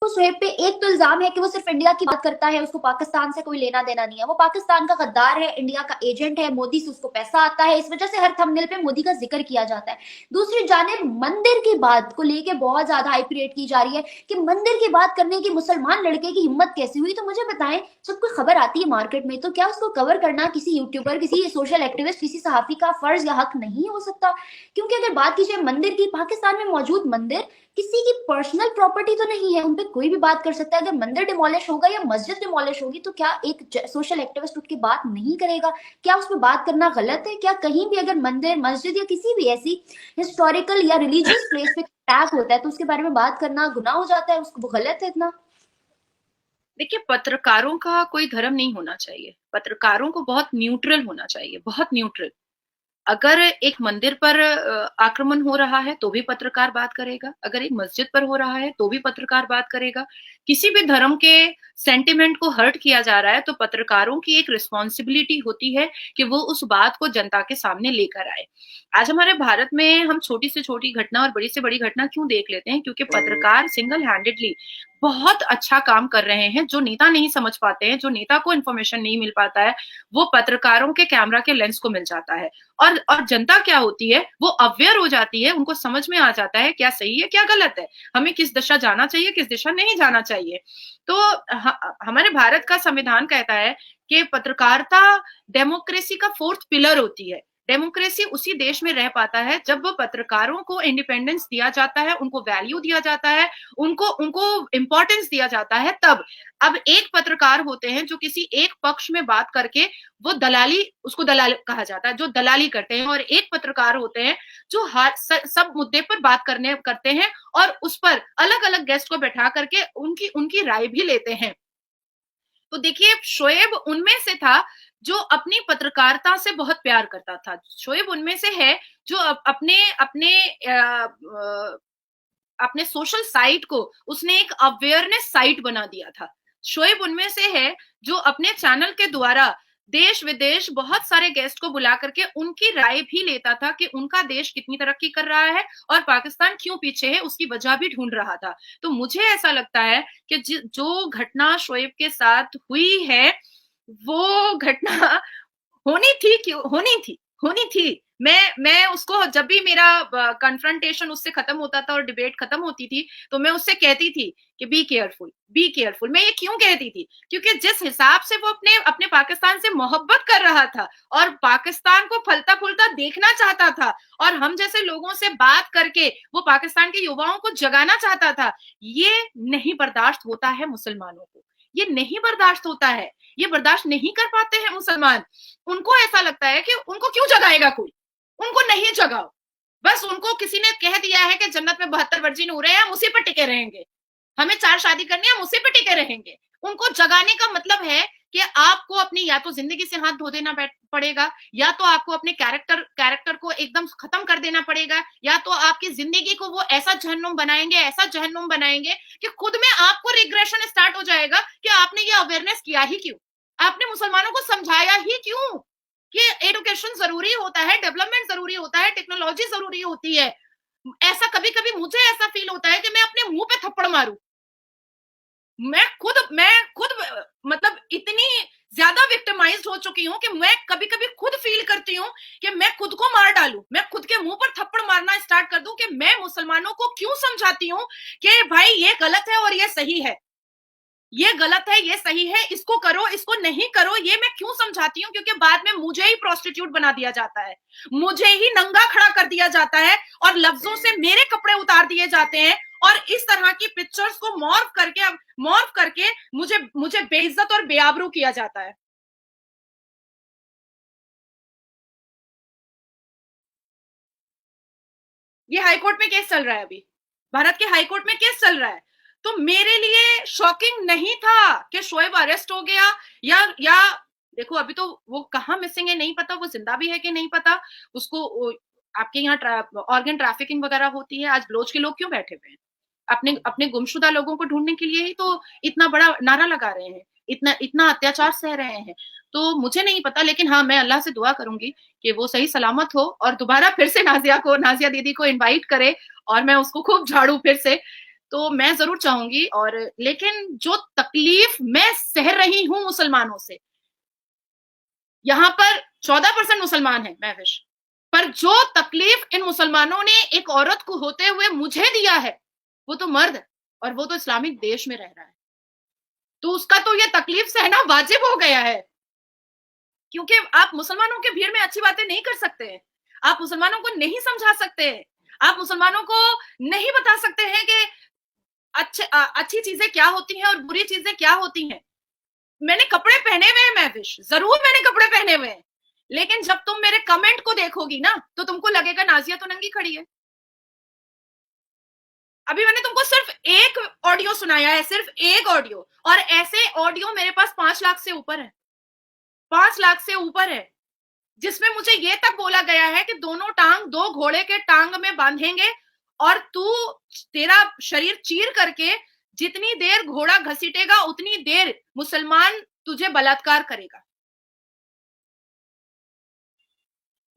शोएब पे एक तो इल्जाम है कि वो सिर्फ इंडिया की बात करता है, उसको पाकिस्तान से कोई लेना देना नहीं है, वो पाकिस्तान का गद्दार है, इंडिया का एजेंट है, मोदी से उसको पैसा आता है, इस वजह से हर थंबनेल पे मोदी का जिक्र किया जाता है। दूसरी जानिब मंदिर की बात को लेके बहुत ज्यादा हाइप क्रिएट की जा रही है कि मंदिर की बात करने की मुसलमान लड़के की हिम्मत कैसे हुई। तो मुझे बताएं, जब कोई खबर आती है मार्केट में तो क्या उसको कवर करना किसी यूट्यूबर, किसी सोशल एक्टिविस्ट, किसी सहाफी का फर्ज या हक नहीं हो सकता? क्योंकि अगर बात की जाए मंदिर की, पाकिस्तान में मौजूद मंदिर किसी की पर्सनल प्रॉपर्टी तो नहीं है, उन पे कोई भी बात कर सकता है। अगर मंदिर डिमोलिश होगा या मस्जिद डिमोलिश होगी तो क्या एक सोशल एक्टिविस्ट उठ के बात नहीं करेगा? क्या उस पर बात करना गलत है? क्या कहीं भी अगर मंदिर, मस्जिद या किसी भी ऐसी हिस्टोरिकल या रिलीजियस प्लेस पे अटैक होता है तो उसके बारे में बात करना गुनाह हो जाता है? उसको वो गलत है इतना? देखिए, पत्रकारों का कोई धर्म नहीं होना चाहिए। पत्रकारों को बहुत न्यूट्रल होना चाहिए, बहुत न्यूट्रल। अगर एक मंदिर पर आक्रमण हो रहा है तो भी पत्रकार बात करेगा, अगर एक मस्जिद पर हो रहा है तो भी पत्रकार बात करेगा। किसी भी धर्म के सेंटिमेंट को हर्ट किया जा रहा है तो पत्रकारों की एक रिस्पॉन्सिबिलिटी होती है कि वो उस बात को जनता के सामने लेकर आए। आज हमारे भारत में हम छोटी से छोटी घटना और बड़ी से बड़ी घटना क्यों देख लेते हैं? क्योंकि पत्रकार सिंगल हैंडेडली बहुत अच्छा काम कर रहे हैं। जो नेता नहीं समझ पाते हैं, जो नेता को इन्फॉर्मेशन नहीं मिल पाता है, वो पत्रकारों के कैमरा के लेंस को मिल जाता है। और जनता क्या होती है, वो अवेयर हो जाती है, उनको समझ में आ जाता है क्या सही है क्या गलत है, हमें किस दिशा जाना चाहिए किस दिशा नहीं जाना चाहिए। तो हमारे भारत का संविधान कहता है कि पत्रकारिता डेमोक्रेसी का फोर्थ पिलर होती है। डेमोक्रेसी उसी देश में रह पाता है जब पत्रकारों को इंडिपेंडेंस दिया जाता है, उनको वैल्यू दिया जाता है, उनको उनको इंपॉर्टेंस दिया जाता है। तब अब एक पत्रकार होते हैं जो किसी एक पक्ष में बात करके वो दलाली, उसको दलाल कहा जाता है, जो दलाली करते हैं, और एक पत्रकार होते हैं जो हर सब मुद्दे पर बात करते हैं और उस पर अलग अलग गेस्ट को बैठा करके उनकी उनकी राय भी लेते हैं। तो देखिए, शोएब उनमें से था जो अपनी पत्रकारिता से बहुत प्यार करता था। शोएब उनमें से है जो अपने अपने अपने सोशल साइट को उसने एक अवेयरनेस साइट बना दिया था। शोएब उनमें से है जो अपने चैनल के द्वारा देश विदेश बहुत सारे गेस्ट को बुला करके उनकी राय भी लेता था कि उनका देश कितनी तरक्की कर रहा है और पाकिस्तान क्यों पीछे है, उसकी वजह भी ढूंढ रहा था। तो मुझे ऐसा लगता है कि जो घटना शोएब के साथ हुई है वो घटना होनी थी, क्यों होनी थी। मैं उसको, जब भी मेरा कन्फ्रंटेशन उससे खत्म होता था और डिबेट खत्म होती थी, तो मैं उससे कहती थी कि बी केयरफुल, बी केयरफुल। मैं ये क्यों कहती थी? क्योंकि जिस हिसाब से वो अपने अपने पाकिस्तान से मोहब्बत कर रहा था और पाकिस्तान को फलता फूलता देखना चाहता था और हम जैसे लोगों से बात करके वो पाकिस्तान के युवाओं को जगाना चाहता था, ये नहीं बर्दाश्त होता है मुसलमानों को। ये नहीं बर्दाश्त होता है, ये बर्दाश्त नहीं कर पाते हैं मुसलमान। उनको ऐसा लगता है कि उनको क्यों जगाएगा कोई, उनको नहीं जगाओ। बस उनको किसी ने कह दिया है कि जन्नत में 72 वर्जिन हो रहे हैं, हम उसी पर टिके रहेंगे, हमें 4 शादी करनी है, हम उसी पर टिके रहेंगे। उनको जगाने का मतलब है कि आपको अपनी या तो जिंदगी से हाथ धो देना पड़ेगा, या तो आपको अपने कैरेक्टर को एकदम खत्म कर देना पड़ेगा, या तो आपकी जिंदगी को वो ऐसा जहन्नुम बनाएंगे, ऐसा जहन्नुम बनाएंगे कि खुद में आपको रिग्रेशन स्टार्ट हो जाएगा कि आपने ये अवेयरनेस किया ही क्यों, आपने मुसलमानों को समझाया ही क्यों कि एडुकेशन जरूरी होता है, डेवलपमेंट जरूरी होता है, टेक्नोलॉजी जरूरी होती है। ऐसा कभी कभी मुझे ऐसा फील होता है कि मैं अपने मुंह पे थप्पड़ मारूं। मैं खुद मतलब इतनी ज्यादा विक्टिमाइज्ड हो चुकी हूं कि मैं कभी कभी खुद फील करती हूं कि मैं खुद को मार डालूं, मैं खुद के मुंह पर थप्पड़ मारना स्टार्ट कर दूं कि मैं मुसलमानों को क्यों समझाती हूं कि भाई ये गलत है और ये सही है, ये गलत है ये सही है, इसको करो इसको नहीं करो। ये मैं क्यों समझाती हूँ? क्योंकि बाद में मुझे ही प्रोस्टिट्यूट बना दिया जाता है, मुझे ही नंगा खड़ा कर दिया जाता है और लफ्जों से मेरे कपड़े उतार दिए जाते हैं और इस तरह की पिक्चर्स को मॉर्फ करके मुझे मुझे बेइज्जत और बेआबरू किया जाता है। ये हाईकोर्ट में केस चल रहा है, अभी भारत के हाईकोर्ट में केस चल रहा है। तो मेरे लिए शॉकिंग नहीं था कि शोएब अरेस्ट हो गया या देखो अभी तो वो कहाँ मिसिंग है नहीं पता, वो जिंदा भी है कि नहीं पता। उसको आपके यहाँ ऑर्गन ट्रैफिकिंग वगैरह होती है, आज बलोच के लोग क्यों बैठे हुए हैं? अपने अपने गुमशुदा लोगों को ढूंढने के लिए ही तो इतना बड़ा नारा लगा रहे हैं, इतना इतना अत्याचार सह रहे हैं। तो मुझे नहीं पता, लेकिन हाँ, मैं अल्लाह से दुआ करूंगी कि वो सही सलामत हो और दोबारा फिर से नाजिया दीदी को इनवाइट करे और मैं उसको खूब झाड़ू फिर से। तो मैं जरूर चाहूंगी। और लेकिन जो तकलीफ मैं सह रही हूं मुसलमानों से, यहाँ पर 14% मुसलमान है महविश, पर जो तकलीफ इन मुसलमानों ने एक औरत को होते हुए मुझे दिया है, वो तो मर्द है और वो तो इस्लामिक देश में रह रहा है, तो उसका तो ये तकलीफ सहना वाजिब हो गया है। क्योंकि आप मुसलमानों के भीड़ में अच्छी बातें नहीं कर सकते हैं, आप मुसलमानों को नहीं समझा सकते हैं, आप मुसलमानों को नहीं बता सकते हैं कि अच्छी चीजें क्या होती हैं और बुरी चीजें क्या होती हैं। मैंने कपड़े पहने हुए हैं महविश, जरूर मैंने कपड़े पहने हुए हैं, लेकिन जब तुम मेरे कमेंट को देखोगी ना तो तुमको लगेगा नाजिया तो नंगी खड़ी है। अभी मैंने तुमको सिर्फ एक ऑडियो सुनाया है, सिर्फ एक ऑडियो, और ऐसे ऑडियो मेरे पास 5 लाख से ऊपर है, 5 लाख से ऊपर है, जिसमें मुझे ये तक बोला गया है कि दोनों टांग दो घोड़े के टांग में बांधेंगे और तेरा शरीर चीर करके जितनी देर घोड़ा घसीटेगा उतनी देर मुसलमान तुझे बलात्कार करेगा।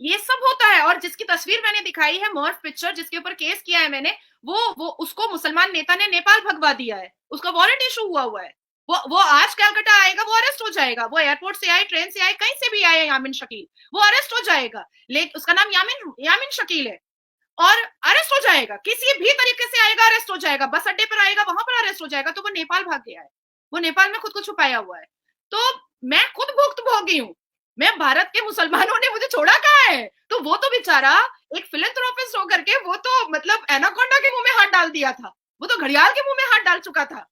ये सब होता है। और जिसकी तस्वीर मैंने दिखाई है, मॉर्फ पिक्चर, जिसके ऊपर केस किया है मैंने, वो उसको मुसलमान नेता ने नेपाल भगवा दिया है, उसका वारंट इशू हुआ है। वो आज कलकत्ता आएगा, वो अरेस्ट हो जाएगा। वो एयरपोर्ट से आए, ट्रेन से आए, कहीं से भी आए यामिन शकील, वो अरेस्ट हो जाएगा। लेकिन उसका नाम यामिन शकील है, और अरेस्ट हो जाएगा, किसी भी तरीके से आएगा अरेस्ट हो जाएगा, बस अड्डे पर आएगा वहां पर अरेस्ट हो जाएगा। तो वो नेपाल भाग गया है, वो नेपाल में खुद को छुपाया हुआ है। तो मैं खुद भुक्तभोगी हूँ, मैं भारत के मुसलमानों ने मुझे छोड़ा कहाँ है। तो वो तो बेचारा एक फिलैंथ्रोपिस्ट होकर के, वो तो मतलब एनाकोंडा के मुंह में हाथ डाल दिया था, वो तो घड़ियाल के मुंह में हाथ डाल चुका था।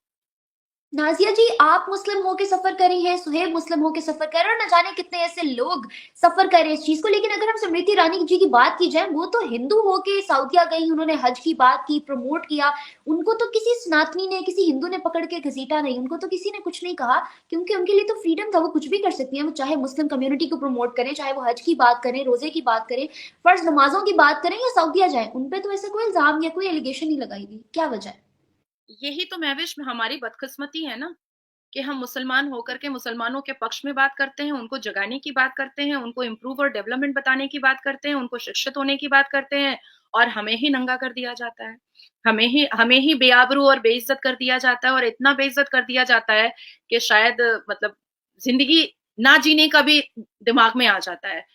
नाजिया जी, आप मुस्लिम होके सफर कर रही हैं, सुहेब मुस्लिम होके सफर कर रहे हैं, और न जाने कितने ऐसे लोग सफर कर रहे हैं इस चीज को। लेकिन अगर हम स्मृति ईरानी जी की बात की जाए, वो तो हिंदू होके सऊदीया गई, उन्होंने हज की बात की, प्रमोट किया, उनको तो किसी सनातनी ने, किसी हिंदू ने पकड़ के घसीटा नहीं, उनको तो किसी ने कुछ नहीं कहा, क्योंकि उनके लिए तो फ्रीडम था, वो कुछ भी कर सकती है। वो चाहे मुस्लिम कम्युनिटी को प्रमोट करें, चाहे वो हज की बात करें, रोजे की बात करें, फर्ज नमाजों की बात करें, या सऊदीया जाए, उनपे तो ऐसा कोई इल्जाम या कोई एलिगेशन नहीं लगाई गई। क्या वजह है? यही तो महविश में हमारी बदकिस्मती है ना, कि हम मुसलमान होकर के मुसलमानों के पक्ष में बात करते हैं, उनको जगाने की बात करते हैं, उनको इम्प्रूव और डेवलपमेंट बताने की बात करते हैं, उनको शिक्षित होने की बात करते हैं, और हमें ही नंगा कर दिया जाता है, हमें ही बेआबरू और बेइज्जत कर दिया जाता है। और इतना बेइज्जत कर दिया जाता है कि शायद मतलब जिंदगी ना जीने का भी दिमाग में आ जाता है।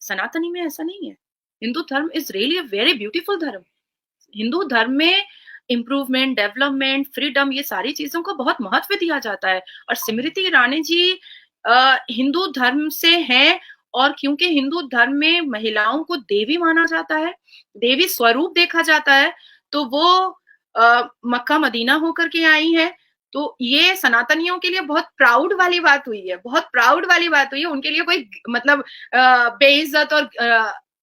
सनातनी में ऐसा नहीं है। हिंदू धर्म is really a very beautiful धर्म। हिंदू धर्म में इम्प्रूवमेंट, डेवलपमेंट, फ्रीडम, ये सारी चीजों को बहुत महत्व दिया जाता है। और स्मृति ईरानी जी हिंदू धर्म से हैं, और क्योंकि हिंदू धर्म में महिलाओं को देवी माना जाता है, देवी स्वरूप देखा जाता है, तो वो मक्का मदीना होकर के आई है। तो ये सनातनियों के लिए बहुत प्राउड वाली बात हुई है, बहुत प्राउड वाली बात हुई है। उनके लिए कोई मतलब बेइज्जत और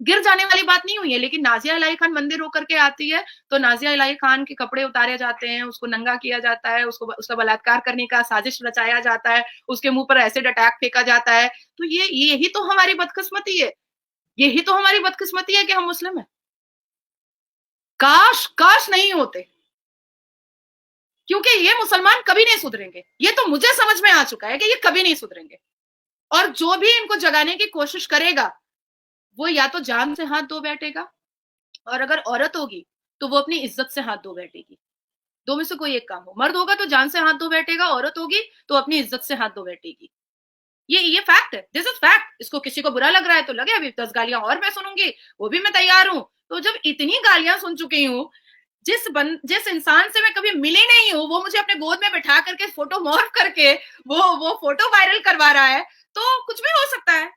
गिर जाने वाली बात नहीं हुई है। लेकिन नाजिया इलाही खान मंदिर होकर के आती है तो नाजिया इलाही खान के कपड़े उतारे जाते हैं, उसको नंगा किया जाता है, उसको उसका बलात्कार करने का साजिश रचाया जाता है, उसके मुंह पर एसिड अटैक फेंका जाता है। तो ये यही तो हमारी बदकिस्मती है, यही तो हमारी बदकिस्मती है कि हम मुस्लिम हैं। काश काश नहीं होते, क्योंकि ये मुसलमान कभी नहीं सुधरेंगे। ये तो मुझे समझ में आ चुका है कि ये कभी नहीं सुधरेंगे। और जो भी इनको जगाने की कोशिश करेगा वो या तो जान से हाथ धो बैठेगा, और अगर औरत होगी तो वो अपनी इज्जत से हाथ धो बैठेगी। दो में से कोई एक काम हो, मर्द होगा तो जान से हाथ धो बैठेगा, औरत होगी तो अपनी इज्जत से हाथ धो बैठेगी। ये फैक्ट है, दिस इज फैक्ट। इसको किसी को बुरा लग रहा है तो लगे, अभी 10 गालियां और मैं सुनूंगी, वो भी मैं तैयार हूं। तो जब इतनी गालियां सुन चुकी हूं, जिस इंसान से मैं कभी मिली नहीं हूं, वो मुझे अपने गोद में बैठा करके फोटो मॉर्फ करके वो फोटो वायरल करवा रहा है, तो कुछ भी हो सकता है।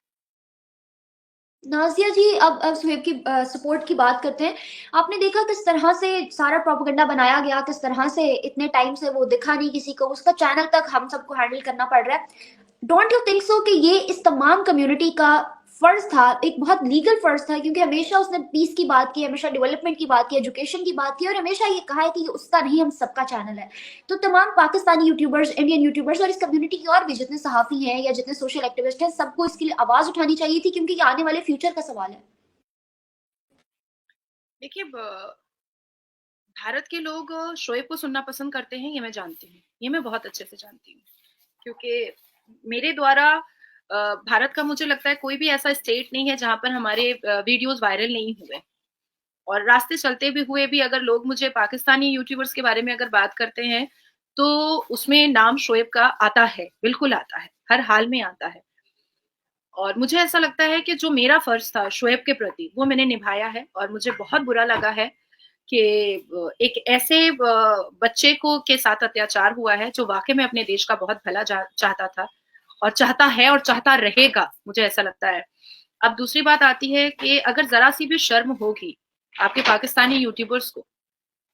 नाजिया जी, अब सुहेब की सपोर्ट की बात करते हैं। आपने देखा किस तरह से सारा प्रोपेगेंडा बनाया गया, किस तरह से इतने टाइम से वो दिखा नहीं किसी को, उसका चैनल तक हम सबको हैंडल करना पड़ रहा है। डोंट यू थिंक सो कि ये इस तमाम कम्युनिटी का फर्ज था, एक बहुत लीगल फर्ज था, क्योंकि हमेशा उसने पीस की बात की, हमेशा डेवलपमेंट की बात की, एजुकेशन की बात की, और हमेशा ये कहा है कि ये उसका नहीं, हम सबका चैनल है। तो तमाम पाकिस्तानी यूट्यूबर्स, इंडियन यूट्यूबर्स और इस कम्युनिटी की और भी जितने सहाफी हैं या जितने सोशल एक्टिविस्ट हैं, सबको इसके लिए आवाज उठानी चाहिए थी, क्योंकि ये आने वाले फ्यूचर का सवाल है। देखिए, भारत के लोग शोएब को सुनना पसंद करते हैं, ये मैं जानती हूँ, ये मैं बहुत अच्छे से जानती हूँ, क्योंकि मेरे द्वारा भारत का मुझे लगता है कोई भी ऐसा स्टेट नहीं है जहां पर हमारे वीडियोस वायरल नहीं हुए। और रास्ते चलते भी हुए भी अगर लोग मुझे पाकिस्तानी यूट्यूबर्स के बारे में अगर बात करते हैं, तो उसमें नाम शोएब का आता है, बिल्कुल आता है, हर हाल में आता है। और मुझे ऐसा लगता है कि जो मेरा फर्ज था शोएब के प्रति, वो मैंने निभाया है और मुझे बहुत बुरा लगा है कि एक ऐसे बच्चे को के साथ अत्याचार हुआ है, जो वाक़ई में अपने देश का बहुत भला चाहता था और चाहता है और चाहता रहेगा, मुझे ऐसा लगता है। अब दूसरी बात आती है कि अगर ज़रा-सी भी शर्म होगी आपके पाकिस्तानी यूट्यूबर्स को,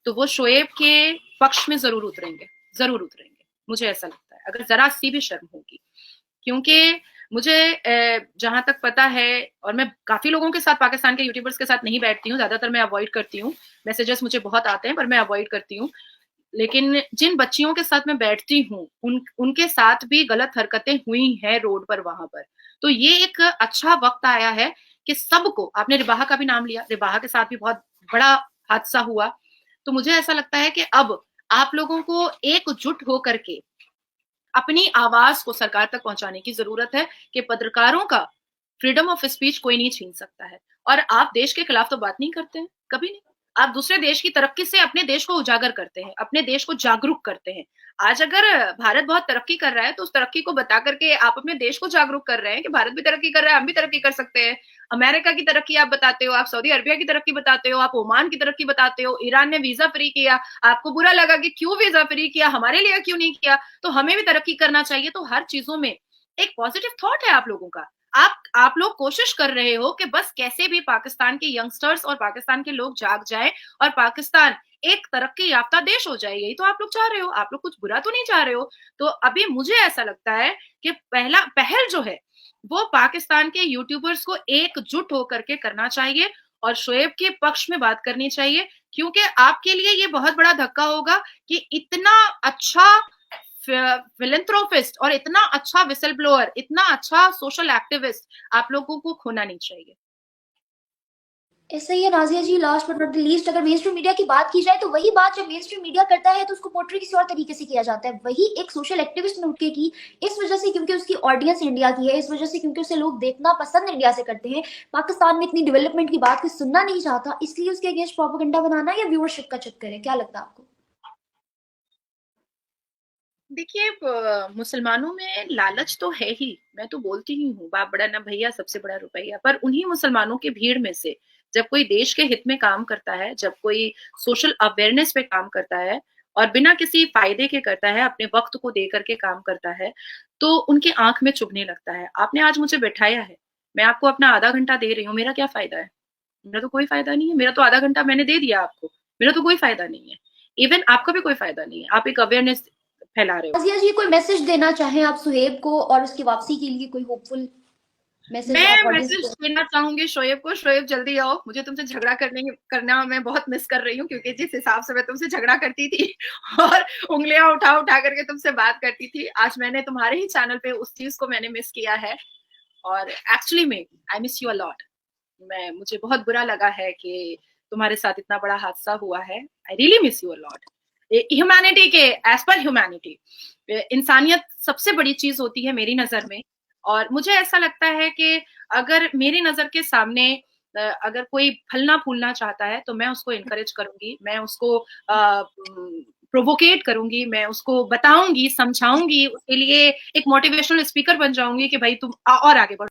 तो वो शोएब के पक्ष में ज़रूर उतरेंगे, ज़रूर उतरेंगे। मुझे ऐसा लगता है, अगर ज़रा-सी भी शर्म होगी। क्योंकि मुझे जहाँ तक पता है और मैं काफ़ी लोगों के साथ पाकिस्तान के यूट्यूबर्स के साथ नहीं बैठती हूँ, ज़्यादातर मैं अवॉइड करती हूँ। मैसेजेस मुझे बहुत आते हैं पर मैं अवॉइड करती हूँ। लेकिन जिन बच्चियों के साथ मैं बैठती हूँ, उनके साथ भी गलत हरकतें हुई हैं रोड पर वहाँ पर। तो ये एक अच्छा वक़्त आया है कि सबको आपने रिबाहा का भी नाम लिया, रिबाहा के साथ भी बहुत बड़ा हादसा हुआ। तो मुझे ऐसा लगता है कि अब आप लोगों को एकजुट होकर के अपनी आवाज को सरकार तक पहुंचाने की जरूरत है कि पत्रकारों का फ्रीडम ऑफ स्पीच कोई नहीं छीन सकता है। और आप देश के खिलाफ तो बात नहीं करते हैं, कभी नहीं। आप दूसरे देश की तरक्की से अपने देश को उजागर करते हैं, अपने देश को जागरूक करते हैं। आज अगर भारत बहुत तरक्की कर रहा है तो उस तरक्की को बता करके आप अपने देश को जागरूक कर रहे हैं कि भारत भी तरक्की कर रहा है, हम भी तरक्की कर सकते हैं। अमेरिका की तरक्की आप बताते हो, आप सऊदी अरबिया की तरक्की बताते हो, आप ओमान की तरक्की बताते हो, ईरान ने वीजा फ्री किया, आपको बुरा लगा कि क्यों वीजा फ्री किया, हमारे लिए क्यों नहीं किया। तो हमें भी तरक्की करना चाहिए। तो हर चीजों में एक पॉजिटिव थॉट है आप लोगों का। आप लोग कोशिश कर रहे हो कि बस कैसे भी पाकिस्तान के यंगस्टर्स और पाकिस्तान के लोग जाग जाएं और पाकिस्तान एक तरक्की याफ्ता देश हो जाए। यही तो आप लोग चाह रहे हो, आप लोग कुछ बुरा तो नहीं चाह रहे हो। तो अभी मुझे ऐसा लगता है कि पहला पहल जो है वो पाकिस्तान के यूट्यूबर्स को एकजुट होकर के करना चाहिए और शोएब के पक्ष में बात करनी चाहिए। क्योंकि आपके लिए ये बहुत बड़ा धक्का होगा कि इतना अच्छा फिलैंथ्रोपिस्ट और इतना अच्छा विसल ब्लोअर, इतना अच्छा सोशल एक्टिविस्ट आप लोगों को खोना नहीं चाहिए। ऐसा ही है Nazia ji, last but not the least, अगर मेन स्ट्रीम मीडिया की बात की जाए तो वही बात जब मेन स्ट्रीम मीडिया करता है तो उसको पोर्ट्रे किसी और तरीके से किया जाता है। वही एक सोशल एक्टिविस्ट ने उठ के की, इस वजह से क्योंकि उसकी ऑडियंस इंडिया की है, इस वजह से क्योंकि उसे लोग देखना पसंद इंडिया से करते हैं, पाकिस्तान में इतनी डेवलपमेंट की बात कोई सुनना नहीं चाहता, इसलिए उसके अगेंस्ट प्रोपेगेंडा बनाना या व्यूअरशिप का चक्कर है। क्या लगता है आपको? देखिए मुसलमानों में लालच तो है ही, मैं तो बोलती ही हूँ बाप बड़ा ना भैया सबसे बड़ा रुपया। पर उन्हीं मुसलमानों की भीड़ में से जब कोई देश के हित में काम करता है, जब कोई सोशल अवेयरनेस पे काम करता है और बिना किसी फायदे के करता है, अपने वक्त को दे करके काम करता है, तो उनकी आंख में चुभने लगता है। आपने आज मुझे बैठाया है, मैं आपको अपना आधा घंटा दे रही हूँ, मेरा क्या फायदा है? मेरा तो कोई फायदा नहीं है। मेरा तो आधा घंटा मैंने दे दिया आपको, मेरा तो कोई फायदा नहीं है। इवन आपका भी कोई फायदा नहीं है। आप एक अवेयरनेस फैला रहे हो। नाजिया जी, कोई मैसेज देना चाहें आप सुहेब को और उसकी वापसी के लिए, कोई होपफुल मैसेज मैं आप ऑडियंस मैसेज को? देना चाहूंगी शोएब को, शोएब जल्दी आओ, मुझे तुमसे झगड़ा करना मैं बहुत मिस कर रही हूँ। क्योंकि जिस हिसाब से मैं तुमसे झगड़ा करती थी और उंगलियां उठा उठा करके तुमसे बात करती थी, आज मैंने तुम्हारे ही चैनल पे उस चीज को मैंने मिस किया है। और एक्चुअली में I miss you a lot. मुझे बहुत बुरा लगा है कि तुम्हारे साथ इतना बड़ा हादसा हुआ है। I really miss you a lot. Humanity के एज पर ह्यूमैनिटी, इंसानियत सबसे बड़ी चीज होती है मेरी नजर में। और मुझे ऐसा लगता है कि अगर मेरी नजर के सामने अगर कोई फलना फूलना चाहता है तो मैं उसको इनकरेज करूंगी, मैं उसको प्रोवोकेट करूंगी, मैं उसको बताऊंगी, समझाऊंगी, उसके लिए एक मोटिवेशनल स्पीकर बन जाऊंगी कि भाई तुम और आगे बढ़ो।